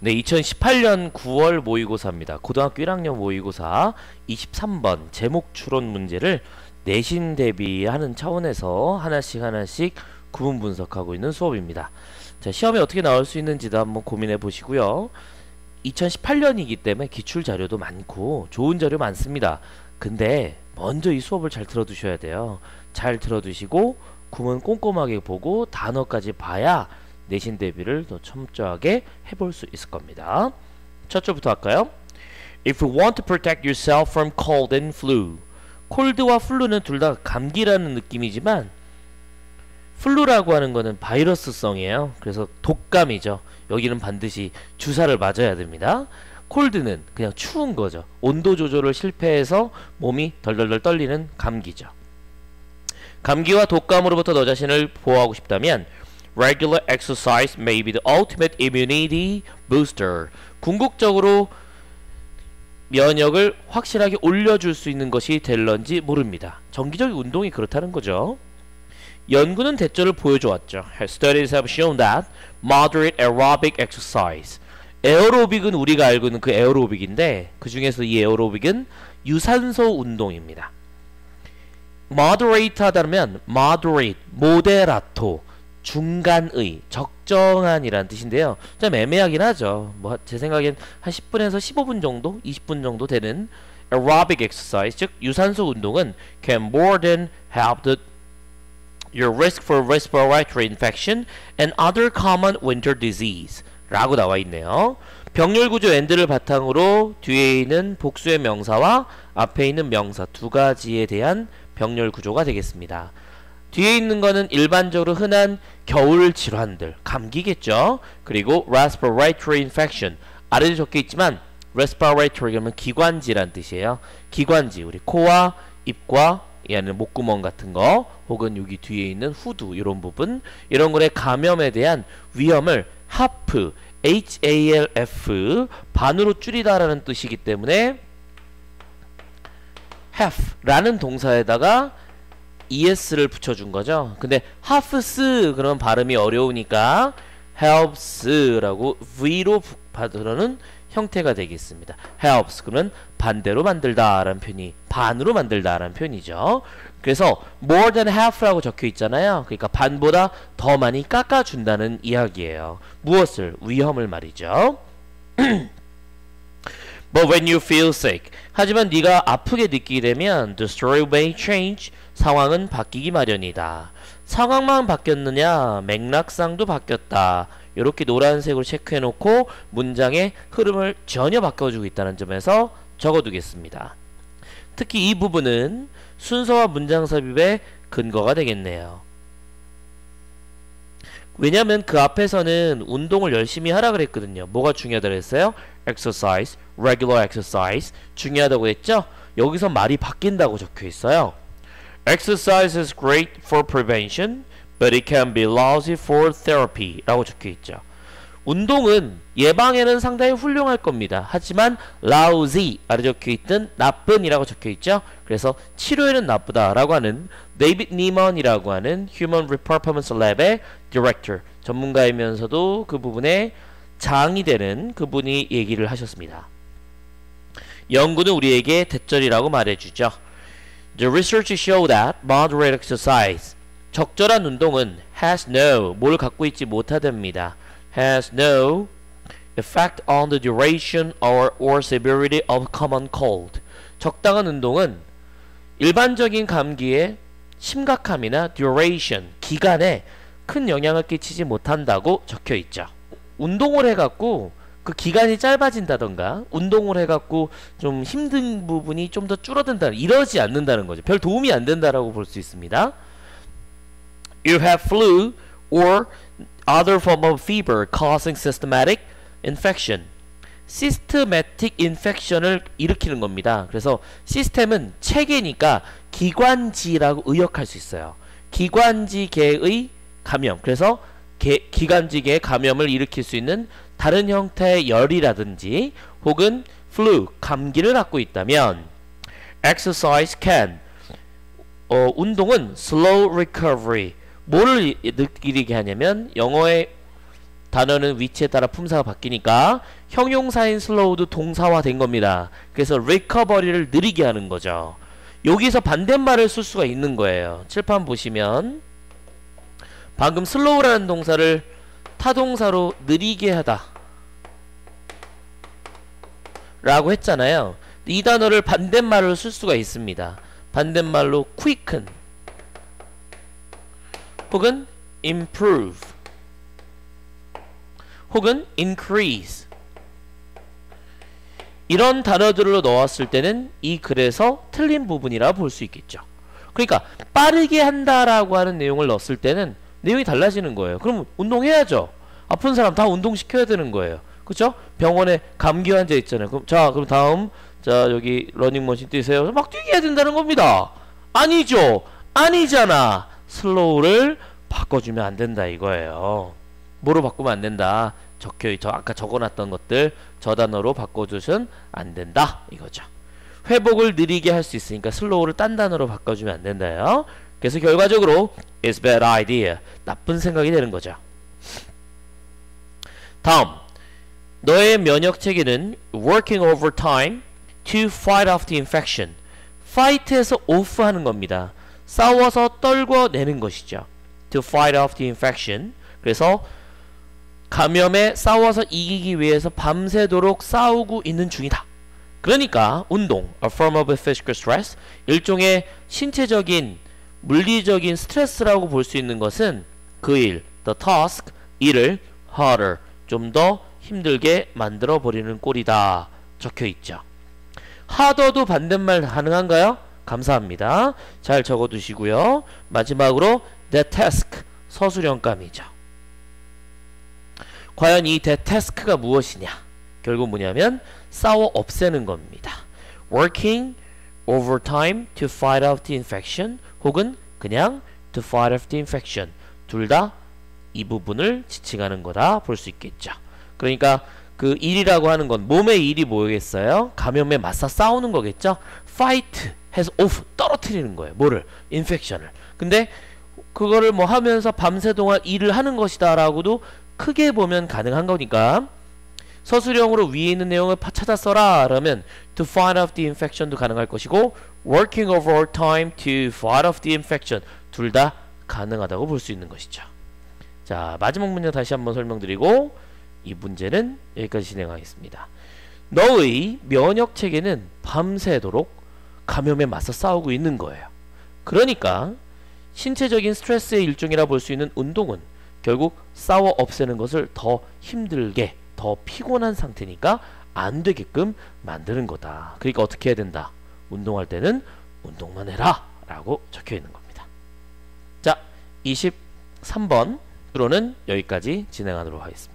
네, 2018년 9월 모의고사입니다. 고등학교 1학년 모의고사 23번 제목 추론 문제를 내신 대비하는 차원에서 하나씩 구분 분석하고 있는 수업입니다. 자, 시험에 어떻게 나올 수 있는지도 한번 고민해 보시고요. 2018년이기 때문에 기출 자료도 많고 좋은 자료 많습니다. 근데 먼저 이 수업을 잘 들어두셔야 돼요. 잘 들어두시고 구문 꼼꼼하게 보고 단어까지 봐야 내신 대비를 더 철저하게 해볼 수 있을 겁니다. 첫 줄부터 할까요? If you want to protect yourself from cold and flu. 콜드와 플루는 둘 다 감기라는 느낌이지만 플루라고 하는 거는 바이러스성이에요. 그래서 독감이죠. 여기는 반드시 주사를 맞아야 됩니다. 콜드는 그냥 추운 거죠. 온도 조절을 실패해서 몸이 덜덜덜 떨리는 감기죠. 감기와 독감으로부터 너 자신을 보호하고 싶다면 Regular exercise may be the ultimate immunity booster. 궁극적으로 면역을 확실하게 올려줄 수 있는 것이 될런지 모릅니다. 정기적인 운동이 그렇다는 거죠. 연구는 대조를 보여줘왔죠. Studies have shown that moderate aerobic exercise. 에어로빅은 우리가 알고 있는 그 에어로빅인데 그 중에서 이 에어로빅은 유산소 운동입니다. moderate 하다면 moderate, 모데라토, 중간의, 적정한이라는 뜻인데요. 좀 애매하긴 하죠. 뭐 제 생각엔 한 10분에서 15분 정도, 20분 정도 되는 aerobic exercise, 즉 유산소 운동은 can more than help your risk for respiratory infection and other common winter disease 라고 나와 있네요. 병렬 구조 and를 바탕으로 뒤에 있는 복수의 명사와 앞에 있는 명사 두 가지에 대한 병렬 구조가 되겠습니다. 뒤에 있는 거는 일반적으로 흔한 겨울 질환들, 감기겠죠. 그리고 respiratory infection, 아래도 적혀 있지만 respiratory 그러면 기관지란 뜻이에요. 기관지, 우리 코와 입과 이 안에 목구멍 같은 거 혹은 여기 뒤에 있는 후두 이런 부분, 이런 거에 감염에 대한 위험을 HALF, HALF 반으로 줄이다라는 뜻이기 때문에 HALF라는 동사에다가 es를 붙여준 거죠. 근데 halfs 그런 발음이 어려우니까 helps라고 v로 받으려는 형태가 되겠습니다. helps 그러면 반대로 만들다라는 표현이, 반으로 만들다라는 표현이죠. 그래서 more than half라고 적혀 있잖아요. 그러니까 반보다 더 많이 깎아준다는 이야기예요. 무엇을? 위험을 말이죠. But when you feel sick, 하지만 네가 아프게 느끼게 되면 the story may change, 상황은 바뀌기 마련이다. 상황만 바뀌었느냐, 맥락상도 바뀌었다. 이렇게 노란색으로 체크해 놓고 문장의 흐름을 전혀 바꿔주고 있다는 점에서 적어두겠습니다. 특히 이 부분은 순서와 문장 삽입의 근거가 되겠네요. 왜냐면 그 앞에서는 운동을 열심히 하라 그랬거든요. 뭐가 중요하다고 했어요? exercise, regular exercise 중요하다고 했죠? 여기서 말이 바뀐다고 적혀 있어요. Exercise is great for prevention, but it can be lousy for therapy 라고 적혀 있죠. 운동은 예방에는 상당히 훌륭할 겁니다. 하지만 lousy 아래 적혀 있던 나쁜이라고 적혀 있죠. 그래서 치료에는 나쁘다라고 하는 데이빗 니먼이라고 하는 Human Performance Lab의 디렉터, 전문가이면서도 그 부분에 장이 되는 그분이 얘기를 하셨습니다. 연구는 우리에게 대절이라고 말해주죠. The research show that moderate exercise, 적절한 운동은 has no, 뭘 갖고 있지 못하답니다. has no effect on the duration or severity of common cold. 적당한 운동은 일반적인 감기의 심각함이나 duration, 기간에 큰 영향을 끼치지 못한다고 적혀 있죠. 운동을 해갖고 그 기간이 짧아진다던가 운동을 해갖고 좀 힘든 부분이 좀 더 줄어든다, 이러지 않는다는 거죠. 별 도움이 안 된다라고 볼 수 있습니다. You have flu or other form of fever causing systematic infection. systematic infection을 일으키는 겁니다. 그래서 시스템은 체계니까 기관지라고 의역할 수 있어요. 기관지계의 감염. 그래서 기관지계의 감염을 일으킬 수 있는 다른 형태의 열이라든지 혹은 flu, 감기를 갖고 있다면 exercise can, 운동은 slow recovery, 뭐를 느끼게 하냐면 영어의 단어는 위치에 따라 품사가 바뀌니까 형용사인 slow도 동사화 된 겁니다. 그래서 recovery를 느리게 하는 거죠. 여기서 반대말을 쓸 수가 있는 거예요. 칠판 보시면 방금 slow라는 동사를 타동사로 느리게 하다 라고 했잖아요. 이 단어를 반대말로 쓸 수가 있습니다. 반대말로 quicken 혹은 improve 혹은 increase 이런 단어들로 넣었을 때는 이 글에서 틀린 부분이라 볼 수 있겠죠. 그러니까 빠르게 한다라고 하는 내용을 넣었을 때는 내용이 달라지는 거예요. 그럼 운동해야죠. 아픈 사람 다 운동시켜야 되는 거예요. 그쵸? 병원에 감기 환자 있잖아요. 그럼 다음 여기 러닝머신 뛰세요. 막 뛰게 해야 된다는 겁니다. 아니죠. 아니잖아. 슬로우를 바꿔주면 안 된다 이거예요. 뭐로 바꾸면 안 된다? 아까 적어놨던 것들 저 단어로 바꿔주시면 안 된다 이거죠. 회복을 느리게 할 수 있으니까 슬로우를 딴 단어로 바꿔주면 안 된다요. 그래서 결과적으로 it's bad idea. 나쁜 생각이 되는 거죠. 다음, 너의 면역 체계는 working overtime to fight off the infection. fight에서 off 하는 겁니다. 싸워서 떨궈내는 것이죠. to fight off the infection. 그래서 감염에 싸워서 이기기 위해서 밤새도록 싸우고 있는 중이다. 그러니까 운동, a form of physical stress, 일종의 신체적인 물리적인 스트레스라고 볼 수 있는 것은 그 일, the task, 일을 harder, 좀 더 힘들게 만들어 버리는 꼴이다 적혀 있죠. harder도 반대말 가능한가요? 감사합니다. 잘 적어 두시고요. 마지막으로 the task, 서술형감이죠. 과연 이 the task가 무엇이냐? 결국 뭐냐면 싸워 없애는 겁니다. working overtime to fight off the infection 혹은 그냥 to fight off the infection 둘 다 이 부분을 지칭하는 거다 볼 수 있겠죠. 그러니까 그 일이라고 하는 건 몸의 일이 뭐겠어요? 감염에 맞서 싸우는 거겠죠. fight 해서 off 떨어뜨리는 거예요. 뭐를? infection을. 근데 그거를 뭐 하면서 밤새 동안 일을 하는 것이다 라고도 크게 보면 가능한 거니까 서술형으로 위에 있는 내용을 찾아 써라 라면 to fight off the infection도 가능할 것이고 working overtime to fight off the infection 둘 다 가능하다고 볼 수 있는 것이죠. 자, 마지막 문제 다시 한번 설명드리고 이 문제는 여기까지 진행하겠습니다. 너의 면역 체계는 밤새도록 감염에 맞서 싸우고 있는 거예요. 그러니까 신체적인 스트레스의 일종이라 볼 수 있는 운동은 결국 싸워 없애는 것을 더 힘들게 더 피곤한 상태니까 안 되게끔 만드는 거다. 그러니까 어떻게 해야 된다? 운동할 때는 운동만 해라 라고 적혀 있는 겁니다. 자, 23번 으로는 여기까지 진행하도록 하겠습니다.